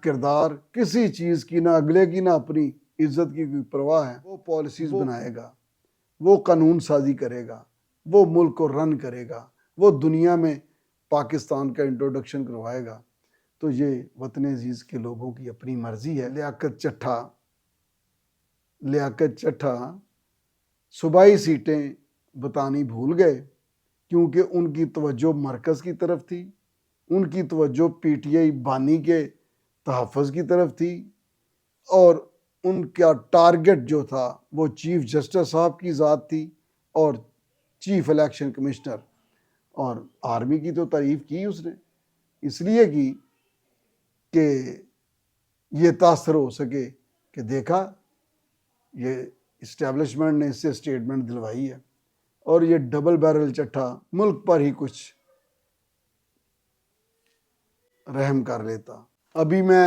किरदार, किसी चीज़ की ना अगले की ना अपनी इज्जत की कोई परवाह है, वो पॉलिसीज़ बनाएगा, वो कानून साजी करेगा, वो मुल्क को रन करेगा, वो दुनिया में पाकिस्तान का इंट्रोडक्शन करवाएगा। तो ये वतन अजीज़ के लोगों की अपनी मर्जी है। लियाकत चट्टा सूबाई सीटें बतानी भूल गए क्योंकि उनकी तवज्जो मरकज़ की तरफ थी, उनकी तवज्जो पीटीआई बानी के तहफ़्फ़ुज़ की तरफ थी और उनका टारगेट जो था वो चीफ जस्टिस साहब की ज़ात थी और चीफ इलेक्शन कमिश्नर। और आर्मी की तो तारीफ़ की उसने इसलिए की कि ये तासर हो सके कि देखा ये इस्टेब्लिशमेंट ने इससे स्टेटमेंट दिलवाई है। और ये डबल बैरल चट्टा मुल्क पर ही कुछ रहम कर लेता। अभी मैं